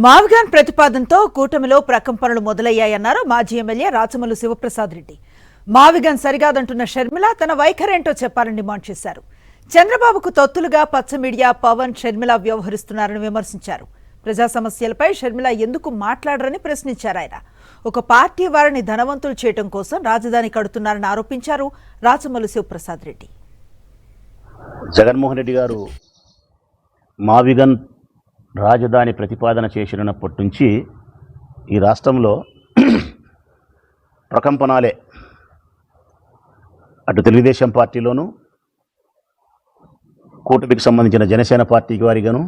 మావిగాన్ ప్రతిపాదనతో కూటమిలో ప్రకంపనలు మొదలయ్యాయన్నారు మాజీ ఎమ్మెల్యే రాచమల్లు శివప్రసాద్ రెడ్డి. మావిగాన్ సరిగాదంటున్న షర్మిల తన వైఖరేంటో చెప్పాలని డిమాండ్ చేశారు. చంద్రబాబుకు తొత్తులుగా పచ్చ మీడియా పవన్ షర్మిల వ్యవహరిస్తున్నారని విమర్శించారు. ప్రజా సమస్యలపై షర్మిల ఎందుకు మాట్లాడరని ప్రశ్నించారు ఆయన. ఒక పార్టీ వారిని ధనవంతులు చేయడం కోసం రాజధాని కడుతున్నారని ఆరోపించారు రాచమల్లు శివప్రసాద్ రెడ్డి. జగన్మోహన్ రెడ్డి గారు మావిగన్ రాజధాని ప్రతిపాదన చేసినప్పటి నుంచి ఈ రాష్ట్రంలో ప్రకంపనాలే. అటు తెలుగుదేశం పార్టీలోనూ, కూటమికి సంబంధించిన జనసేన పార్టీకి వారిగాను,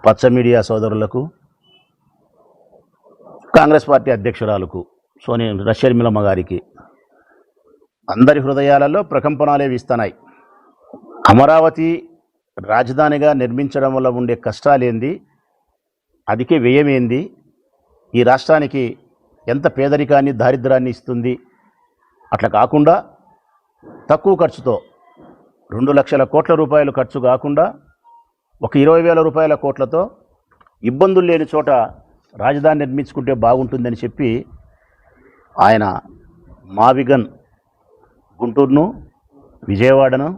పచ్చ మీడియా సోదరులకు, కాంగ్రెస్ పార్టీ అధ్యక్షురాలకు షర్మిలమ్మ గారికి అందరి హృదయాలలో ప్రకంపనాలే వీస్తున్నాయి. అమరావతి రాజధానిగా నిర్మించడం వల్ల ఉండే కష్టాలేంది, అధిక వ్యయమేంది, ఈ రాష్ట్రానికి ఎంత పేదరికాన్ని దారిద్రాన్ని ఇస్తుంది, అట్లా కాకుండా తక్కువ ఖర్చుతో 2 లక్షల కోట్ల రూపాయలు ఖర్చు కాకుండా 20,000 రూపాయల కోట్లతో ఇబ్బందులు లేని చోట రాజధాని నిర్మించుకుంటే బాగుంటుందని చెప్పి ఆయన మావిగన్ గుంటూరును, విజయవాడను,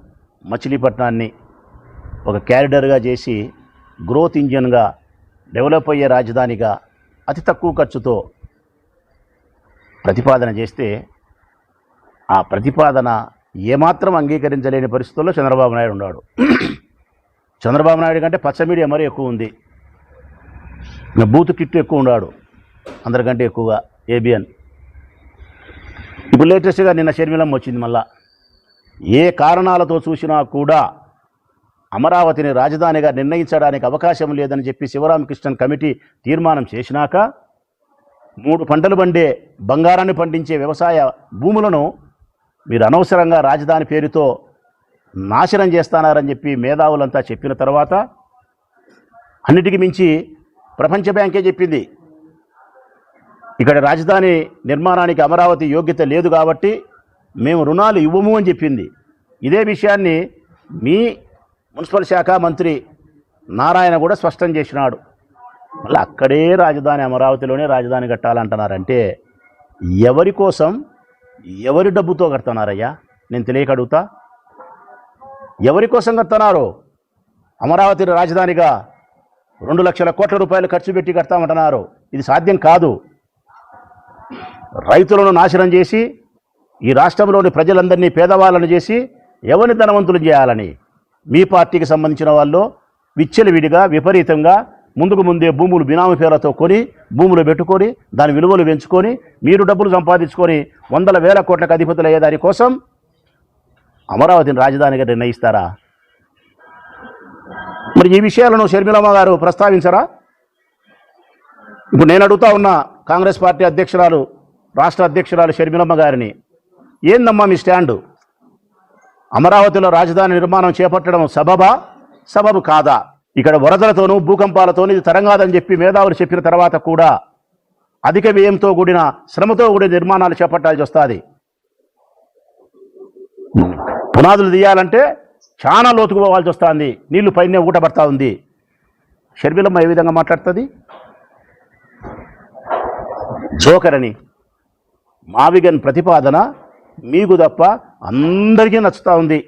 మచిలీపట్నాన్ని ఒక క్యారిడర్గా చేసి గ్రోత్ ఇంజన్గా డెవలప్ అయ్యే రాజధానిగా అతి తక్కువ ఖర్చుతో ప్రతిపాదన చేస్తే ఆ ప్రతిపాదన ఏమాత్రం అంగీకరించలేని పరిస్థితుల్లో చంద్రబాబు నాయుడు ఉన్నాడు. చంద్రబాబు నాయుడు కంటే పచ్చ మీడియా మరీ ఎక్కువ ఉంది. బూత్ కిట్టు ఎక్కువ ఉన్నాడు అందరికంటే ఎక్కువగా, ఏబిఎన్. ఇప్పుడు లేటెస్ట్గా నిన్న షర్మిలమ్మ వచ్చింది. మళ్ళా ఏ కారణాలతో చూసినా కూడా అమరావతిని రాజధానిగా నిర్ణయించడానికి అవకాశం లేదని చెప్పి శివరామకృష్ణన్ కమిటీ తీర్మానం చేసినాక 3 పంటలు పండే బంగారాన్ని పండించే వ్యవసాయ భూములను మీరు అనవసరంగా రాజధాని పేరుతో నాశనం చేస్తున్నారని చెప్పి మేధావులంతా చెప్పిన తర్వాత, అన్నిటికీ మించి ప్రపంచ బ్యాంకే చెప్పింది ఇక్కడ రాజధాని నిర్మాణానికి అమరావతి యోగ్యత లేదు కాబట్టి మేము రుణాలు ఇవ్వము అని చెప్పింది. ఇదే విషయాన్ని మీ మున్సిపల్ శాఖ మంత్రి నారాయణ కూడా స్పష్టం చేసినాడు. మళ్ళీ అక్కడే రాజధాని, అమరావతిలోనే రాజధాని కట్టాలంటున్నారంటే ఎవరి కోసం, ఎవరి డబ్బుతో కడుతున్నారయ్యా? నేను తెలియక అడుగుతా. ఎవరి కోసం కడుతున్నారు? అమరావతి రాజధానిగా 2 లక్షల కోట్ల రూపాయలు ఖర్చు పెట్టి కడతామంటున్నారు. ఇది సాధ్యం కాదు. రైతులను నాశనం చేసి ఈ రాష్ట్రంలోని ప్రజలందరినీ పేదవాళ్ళను చేసి ఎవరిని ధనవంతులు చేయాలని మీ పార్టీకి సంబంధించిన వాళ్ళు విచ్చలవిడిగా విపరీతంగా ముందుకు ముందే భూములు బినామీ పేర్లతో కొని, భూములు పెట్టుకొని, దాని విలువలు పెంచుకొని, మీరు డబ్బులు సంపాదించుకొని 100,000 కోట్లకు అధిపతులు అయ్యే దానికోసం అమరావతిని రాజధానిగా నిర్ణయిస్తారా? మరి ఈ విషయాలను షర్మిలమ్మ గారు ప్రస్తావించరా? ఇప్పుడు నేను అడుగుతా ఉన్న కాంగ్రెస్ పార్టీ అధ్యక్షురాలు, రాష్ట్ర అధ్యక్షురాలు షర్మిలమ్మ గారిని, ఏందమ్మా మీ స్టాండు? అమరావతిలో రాజధాని నిర్మాణం చేపట్టడం సబబు కాదా? ఇక్కడ వరదలతోనూ భూకంపాలతోనూ ఇది తరంగాదని చెప్పి మేధావులు చెప్పిన తర్వాత కూడా అధిక వ్యయంతో కూడిన, శ్రమతో కూడిన నిర్మాణాలు చేపట్టాల్సి వస్తుంది. పునాదులు తీయాలంటే చాలా లోతుకు పోవాల్సి వస్తుంది. నీళ్లు పైనే ఊటపడతా ఉంది. షర్మిలమ్మ ఏ విధంగా మాట్లాడుతుంది? జోకరని మావిగన్ ప్రతిపాదన మీకు తప్ప అందరికీ నచ్చుతూ ఉంది.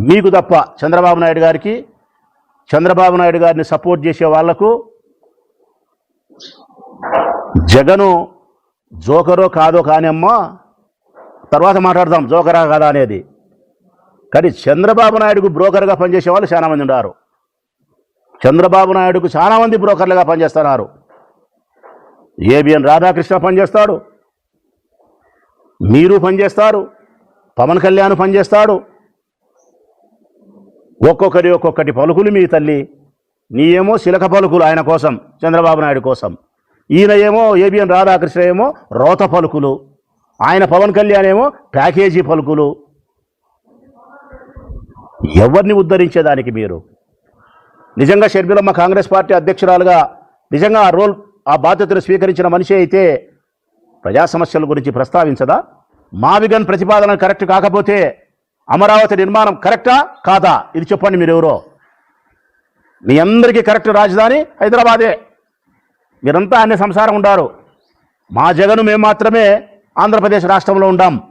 మీకు తప్ప చంద్రబాబు నాయుడు గారికి, చంద్రబాబు నాయుడు గారిని సపోర్ట్ చేసే వాళ్లకు జగను జోకరో కాదో కానిమ్మా, తర్వాత మాట్లాడదాం జోకరా కాదా అనేది. కానీ చంద్రబాబు నాయుడుకు బ్రోకర్గా పనిచేసే వాళ్ళు చాలామంది ఉన్నారు. చంద్రబాబు నాయుడుకు చాలామంది బ్రోకర్లుగా పనిచేస్తున్నారు. ఏబిఎన్ రాధాకృష్ణ పనిచేస్తాడు, మీరు పనిచేస్తారు, పవన్ కళ్యాణ్ పనిచేస్తాడు. ఒక్కొక్కటి పలుకులు మీ తల్లి. నీ ఏమో శిలక పలుకులు ఆయన కోసం, చంద్రబాబు నాయుడు కోసం. ఈయన ఏమో ఏబిఎన్ రాధాకృష్ణ ఏమో రోత పలుకులు, ఆయన పవన్ కళ్యాణ్ ఏమో ప్యాకేజీ పలుకులు. ఎవరిని ఉద్ధరించేదానికి మీరు? నిజంగా షర్మిలమ్మ కాంగ్రెస్ పార్టీ అధ్యక్షురాలుగా నిజంగా ఆ బాధ్యతను స్వీకరించిన మనిషి అయితే ప్రజా సమస్యల గురించి ప్రస్తావించదా? మావిగన్ ప్రతిపాదన కరెక్ట్ కాకపోతే అమరావతి నిర్మాణం కరెక్టా కాదా? ఇది చెప్పండి మీరెవరో. మీ అందరికీ కరెక్ట్ రాజధాని హైదరాబాదే. మీరంతా అన్ని సంసారం ఉండారు. మా జగను మేము మాత్రమే ఆంధ్రప్రదేశ్ రాష్ట్రంలో ఉండాం.